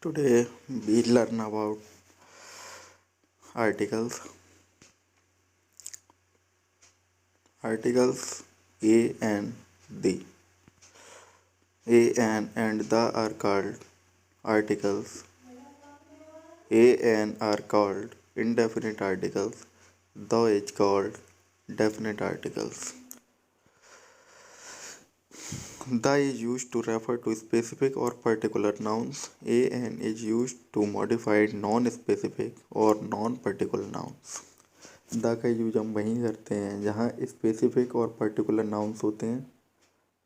Today we learn about articles. Articles a and the. A and the are called articles. A and are called indefinite articles. The is called definite articles. The is used to refer to specific or particular nouns. A and is used to modify non-specific or non-particular nouns. The का use हम वहीं करते हैं जहाँ specific और particular nouns होते हैं,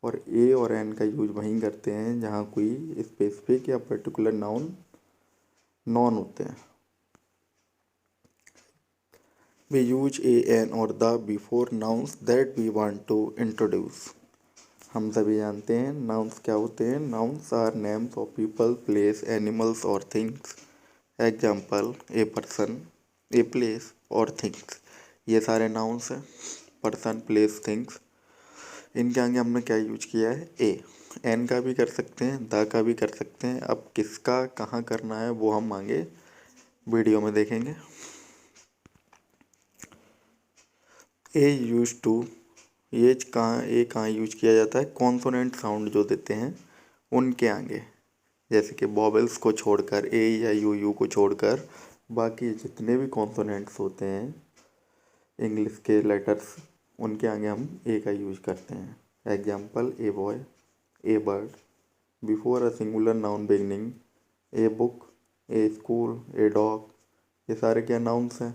और ए और एन का यूज वहीं करते हैं जहाँ कोई स्पेसिफिक या पर्टिकुलर नॉन होते हैं. वी यूज ए एन और the before nouns that we want to introduce. हम सभी जानते हैं नाउन्स क्या होते हैं. Nouns are names of people, places, animals और things. Example a person, a place और थिंग्स. ये सारे नाउन्स हैं. Person, place, things. इनके आगे हमने क्या यूज किया है? ए. एन का भी कर सकते हैं, द का भी कर सकते हैं. अब किसका कहाँ करना है वो हम आगे वीडियो में देखेंगे. ए यूज टू, ये कहाँ यूज किया जाता है? कॉन्सोनेंट साउंड जो देते हैं उनके आगे, जैसे कि वॉवेल्स को छोड़कर, ए या यू को छोड़कर बाकी जितने भी कॉन्सोनेंट्स होते हैं इंग्लिश के लेटर्स, उनके आगे हम ए का यूज करते हैं. Example a boy, a bird. Before a singular noun beginning, a book, a school, a dog. ये सारे क्या नाउन्स हैं?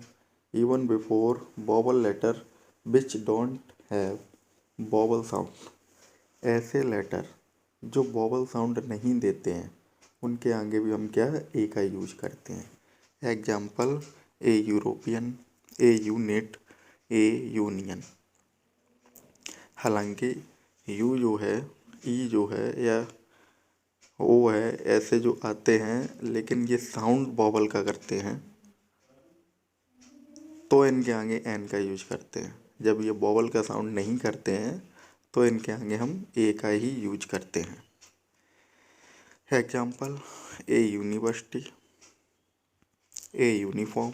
Even before vowel letter which don't have vowel sound. ऐसे लेटर जो वॉवल साउंड नहीं देते हैं उनके आगे भी हम क्या ए का यूज करते हैं. Example A European, a unit, A union. हालांकि यू जो है, ई जो है या ओ है, ऐसे जो आते हैं लेकिन ये साउंड वॉवल का करते हैं तो इनके आगे एन का यूज करते हैं. जब ये वॉवल का साउंड नहीं करते हैं तो इनके आगे हम ए का ही यूज करते हैं. Example A university, a uniform,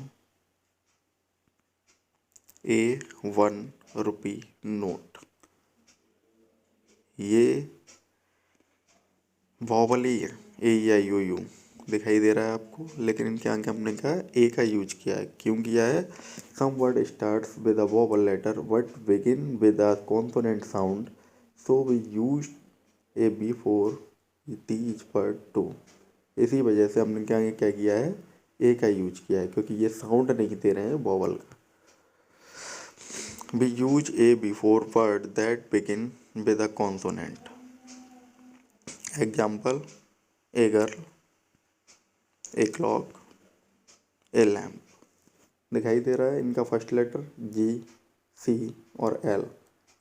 A ₹1 note. ये वॉवल ही है, ए या यू दिखाई दे रहा है आपको, लेकिन इनके आगे हमने कहा ए का यूज किया है. क्यों किया है? Some word starts with a vowel letter but begin with a consonant sound, so we use a before these word too. इसी वजह से हमने क्या किया है? ए का यूज किया है, क्योंकि ये साउंड नहीं दे रहे हैं वॉवल का. We use a before word that begin with a consonant. Example a girl, a clock, a lamp. दिखाई दे रहा है इनका फर्स्ट लेटर जी, सी और एल.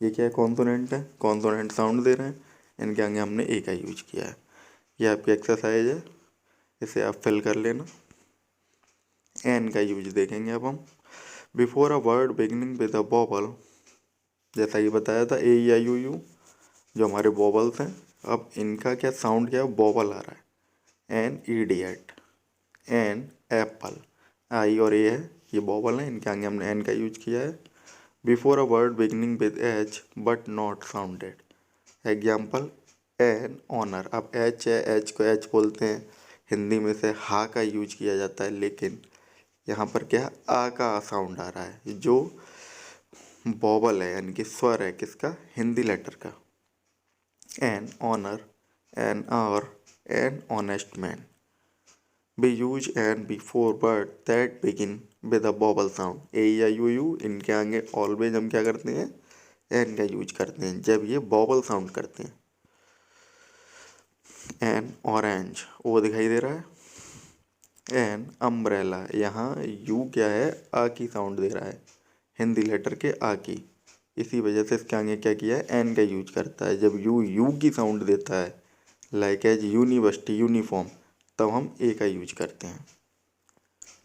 ये क्या है? कॉन्सोनेंट है, कॉन्सोनेंट साउंड दे रहे हैं. इनके आगे हमने ए का यूज किया है. ये आपकी एक्सरसाइज है, इसे आप फिल कर लेना. एन का यूज देखेंगे अब हम. Before a word beginning with a vowel, जैसा ये बताया था ए या यू जो हमारे वॉवल्स हैं, अब इनका क्या साउंड क्या है? वॉवल आ रहा है. An idiot, an apple. I और ए है, ये वॉवल है, इनके आगे हमने एन का यूज किया है. Before a word beginning with H but not sounded. Example an honour. अब एच है, एच को एच बोलते हैं, हिंदी में से हा का यूज किया जाता है, लेकिन यहाँ पर क्या आ का साउंड आ रहा है, जो वॉवल है यानी कि स्वर है किसका? हिंदी लेटर का. एन ऑनर, एन और an honest man. We use an before word that begin with a vowel sound. ए या यू इनके आगे ऑलवेज हम क्या करते हैं? एन का यूज करते हैं जब ये वॉवल साउंड करते हैं. एन ऑरेंज, ओ दिखाई दे रहा है. एन अम्ब्रेला, यहाँ यू क्या है? आ की साउंड दे रहा है, हिंदी लेटर के आ की. इसी वजह से इसके आगे क्या किया है? एन का यूज करता है. जब यू की साउंड देता है, लाइक एज यूनिवर्सिटी, यूनिफॉर्म, तब हम ए का यूज करते हैं.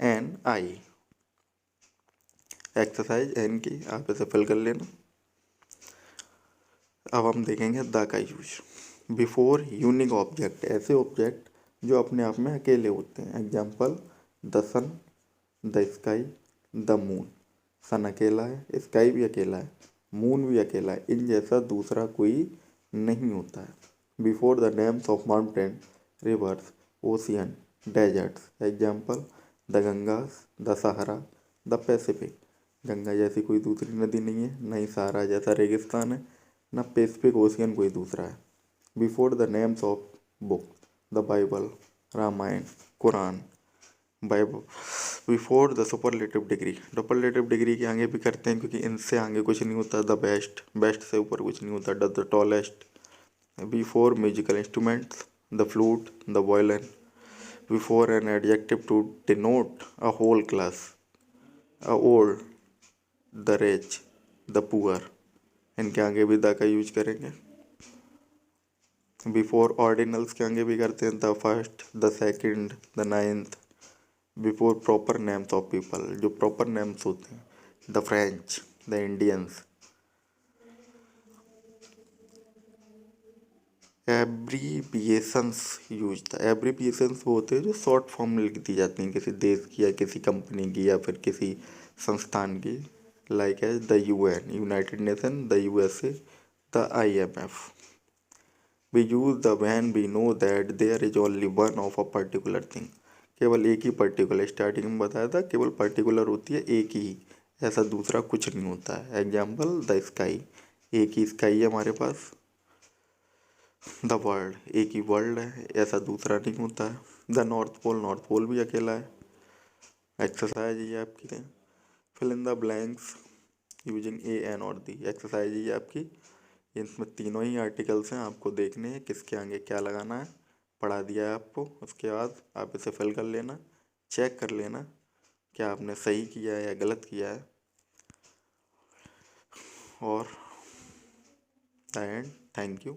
एन आई. एक्सरसाइज एन की आप इसे फिल कर लेना. अब हम देखेंगे द का यूज. बिफोर यूनिक ऑब्जेक्ट, ऐसे ऑब्जेक्ट जो अपने आप में अकेले होते हैं। Example the sun, the sky, the moon. Sun अकेला है, स्काई भी अकेला है, मून भी अकेला है, इन जैसा दूसरा कोई नहीं होता है। Before the names of mountain, rivers, ocean, deserts. Example the Gangas, the Sahara, the Pacific. Ganga जैसी कोई दूसरी नदी नहीं है, न ही सहारा जैसा रेगिस्तान है, न पैसिफिक ओशियन कोई दूसरा है। Before the names of book, the Bible, Ramayana, Quran, Bible. Before the superlative degree, superlative degree के आगे भी करते हैं क्योंकि इनसे आगे कुछ नहीं होता। द बेस्ट, बेस्ट से ऊपर कुछ नहीं होता। The tallest. Before musical instruments, the flute, the violin. Before an adjective to denote a whole class, a old, the rich, the poor. इनके आगे भी द का यूज करेंगे। बिफोर ऑर्डिनल्स के आगे भी करते हैं the first, the second, the ninth. Before proper names of people, जो प्रॉपर नेम्स होते हैं, the French, the Indians. Abbreviations use था। एब्रीविएशंस वो होते हैं जो शॉर्ट फॉर्म में लिख दी जाती हैं किसी देश की या किसी कंपनी की या फिर किसी संस्थान की। Like as the UN, United Nation, the USA, the IMF. We use the when we know that there is only one of a particular thing. केवल एक ही पर्टिकुलर, स्टार्टिंग में बताया था केवल पर्टिकुलर होती है एक ही, ऐसा दूसरा कुछ नहीं होता है। एग्जाम्पल द स्काई, एक ही स्काई है हमारे पास। द वर्ल्ड, एक ही वर्ल्ड है, ऐसा दूसरा नहीं होता है। The north pole, north pole भी अकेला है। एक्सरसाइज ये आपकी है, fill in the blanks using a an और दी। एक्सरसाइज ये आपकी, इसमें तीनों ही आर्टिकल्स हैं, आपको देखने हैं किसके आगे क्या लगाना है। पढ़ा दिया है आपको, उसके बाद आप इसे फिल कर लेना, चेक कर लेना क्या आपने सही किया है या गलत किया है। और एंड थैंक यू।